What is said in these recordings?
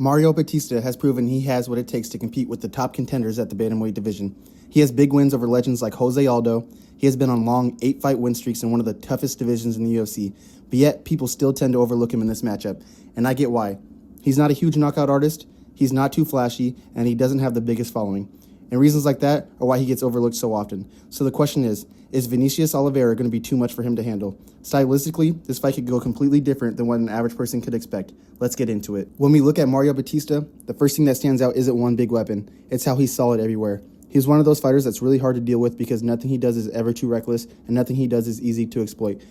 Mario Bautista has proven he has what it takes to compete with the top contenders at the bantamweight division. He has big wins over legends like Jose Aldo. He has been on long 8-fight win streaks in one of the toughest divisions in the UFC, but yet people still tend to overlook him in this matchup, and I get why. He's not a huge knockout artist, he's not too flashy, and he doesn't have the biggest following. And reasons like that are why he gets overlooked so often. So the question is Vinicius Oliveira going to be too much for him to handle? Stylistically, this fight could go completely different than what an average person could expect. Let's get into it. When we look at Mario Bautista, the first thing that stands out isn't one big weapon. It's how he's solid everywhere. He's one of those fighters that's really hard to deal with because nothing he does is ever too reckless and nothing he does is easy to exploit.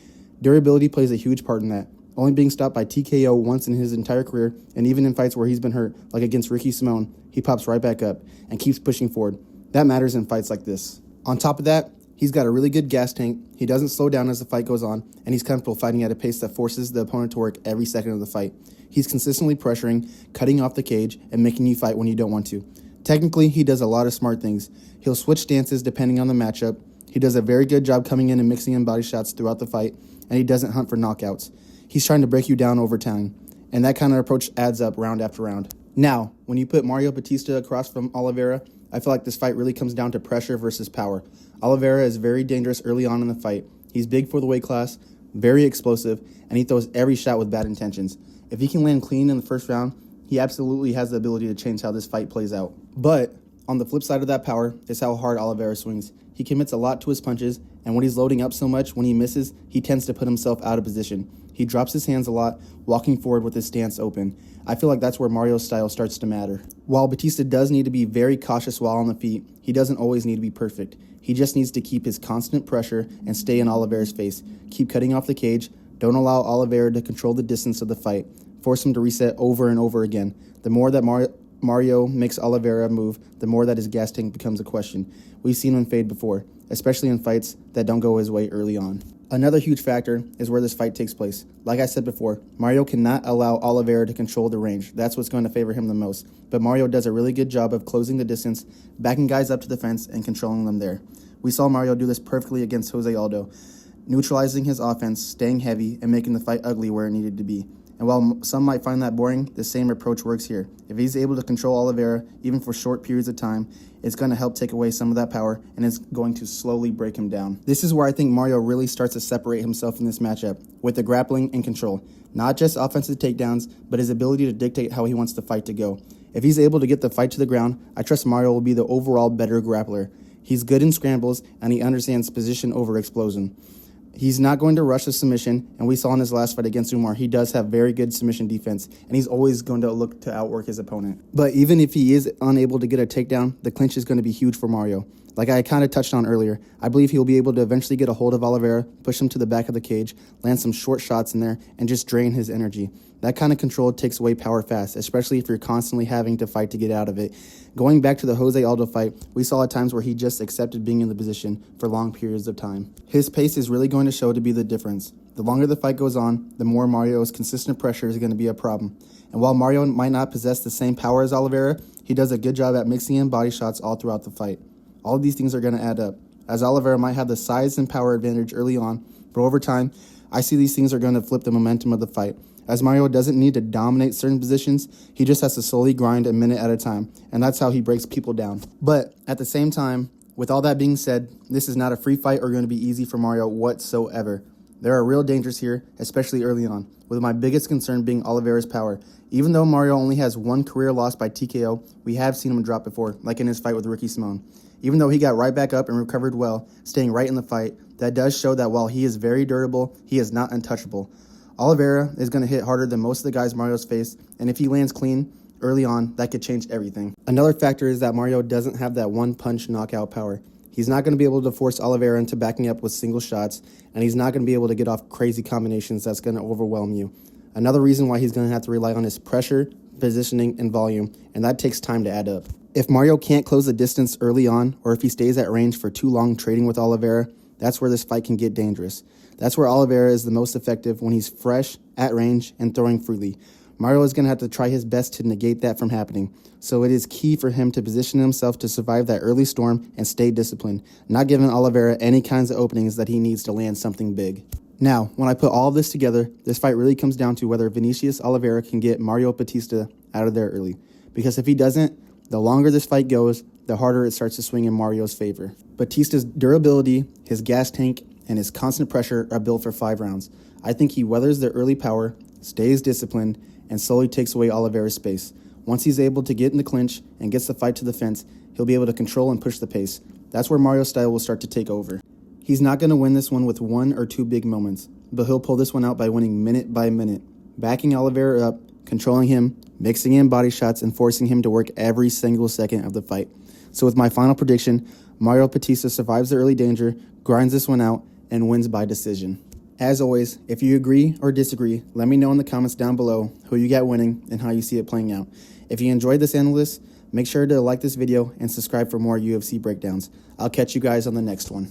Durability plays a huge part in that. Only being stopped by TKO once in his entire career, and even in fights where he's been hurt, like against Ricky Simone, he pops right back up and keeps pushing forward. That matters in fights like this. On top of that, he's got a really good gas tank, he doesn't slow down as the fight goes on, and he's comfortable fighting at a pace that forces the opponent to work every second of the fight. He's consistently pressuring, cutting off the cage, and making you fight when you don't want to. Technically, he does a lot of smart things. He'll switch stances depending on the matchup. He does a very good job coming in and mixing in body shots throughout the fight, and he doesn't hunt for knockouts. He's trying to break you down over time, and that kind of approach adds up round after round. Now, when you put Mario Bautista across from Oliveira, I feel like this fight really comes down to pressure versus power. Oliveira is very dangerous early on in the fight. He's big for the weight class, very explosive, and he throws every shot with bad intentions. If he can land clean in the first round, he absolutely has the ability to change how this fight plays out. But on the flip side of that power is how hard Oliveira swings. He commits a lot to his punches, and when he's loading up so much, when he misses, he tends to put himself out of position. He drops his hands a lot, walking forward with his stance open. I feel like that's where Mario's style starts to matter. While Bautista does need to be very cautious while on the feet, he doesn't always need to be perfect. He just needs to keep his constant pressure and stay in Oliveira's face. Keep cutting off the cage. Don't allow Oliveira to control the distance of the fight. Force him to reset over and over again. The more that Mario makes Oliveira move, the more that his gas tank becomes a question. We've seen him fade before, especially in fights that don't go his way early on. Another huge factor is where this fight takes place. Like I said before, Mario cannot allow Oliveira to control the range. That's what's going to favor him the most. But Mario does a really good job of closing the distance, backing guys up to the fence, and controlling them there. We saw Mario do this perfectly against Jose Aldo, neutralizing his offense, staying heavy, and making the fight ugly where it needed to be. And while some might find that boring, the same approach works here. If he's able to control Oliveira, even for short periods of time, it's going to help take away some of that power, and it's going to slowly break him down. This is where I think Mario really starts to separate himself in this matchup, with the grappling and control. Not just offensive takedowns, but his ability to dictate how he wants the fight to go. If he's able to get the fight to the ground, I trust Mario will be the overall better grappler. He's good in scrambles, and he understands position over explosion. He's not going to rush the submission, and we saw in his last fight against Umar, he does have very good submission defense, and he's always going to look to outwork his opponent. But even if he is unable to get a takedown, the clinch is going to be huge for Mario. Like I kind of touched on earlier, I believe he'll be able to eventually get a hold of Oliveira, push him to the back of the cage, land some short shots in there, and just drain his energy. That kind of control takes away power fast, especially if you're constantly having to fight to get out of it. Going back to the Jose Aldo fight, we saw at times where he just accepted being in the position for long periods of time. His pace is really going to show to be the difference. The longer the fight goes on, the more Mario's consistent pressure is going to be a problem. And while Mario might not possess the same power as Oliveira, he does a good job at mixing in body shots all throughout the fight. All of these things are going to add up, as Oliveira might have the size and power advantage early on, but over time, I see these things are going to flip the momentum of the fight. As Mario doesn't need to dominate certain positions, he just has to slowly grind a minute at a time, and that's how he breaks people down. But at the same time, with all that being said, this is not a free fight or going to be easy for Mario whatsoever. There are real dangers here, especially early on, with my biggest concern being Oliveira's power. Even though Mario only has one career loss by TKO, we have seen him drop before, like in his fight with Ricky Simone. Even though he got right back up and recovered well, staying right in the fight, that does show that while he is very durable, he is not untouchable. Oliveira is going to hit harder than most of the guys Mario's faced, and if he lands clean early on, that could change everything. Another factor is that Mario doesn't have that one-punch knockout power. He's not going to be able to force Oliveira into backing up with single shots, and he's not going to be able to get off crazy combinations that's going to overwhelm you. Another reason why he's going to have to rely on his pressure, positioning, and volume, and that takes time to add up. If Mario can't close the distance early on, or if he stays at range for too long trading with Oliveira, that's where this fight can get dangerous. That's where Oliveira is the most effective, when he's fresh, at range, and throwing freely. Mario is going to have to try his best to negate that from happening. So it is key for him to position himself to survive that early storm and stay disciplined, not giving Oliveira any kinds of openings that he needs to land something big. Now, when I put all of this together, this fight really comes down to whether Vinicius Oliveira can get Mario Bautista out of there early. Because if he doesn't, the longer this fight goes, the harder it starts to swing in Mario's favor. Bautista's durability, his gas tank, and his constant pressure are built for 5 rounds. I think he weathers the early power, stays disciplined, and slowly takes away Oliveira's space. Once he's able to get in the clinch and gets the fight to the fence, he'll be able to control and push the pace. That's where Mario's style will start to take over. He's not going to win this one with 1 or 2 big moments, but he'll pull this one out by winning minute by minute, backing Oliveira up, controlling him, mixing in body shots, and forcing him to work every single second of the fight. So with my final prediction, Mario Bautista survives the early danger, grinds this one out, and wins by decision. As always, if you agree or disagree, let me know in the comments down below who you got winning and how you see it playing out. If you enjoyed this analysis, make sure to like this video and subscribe for more UFC breakdowns. I'll catch you guys on the next one.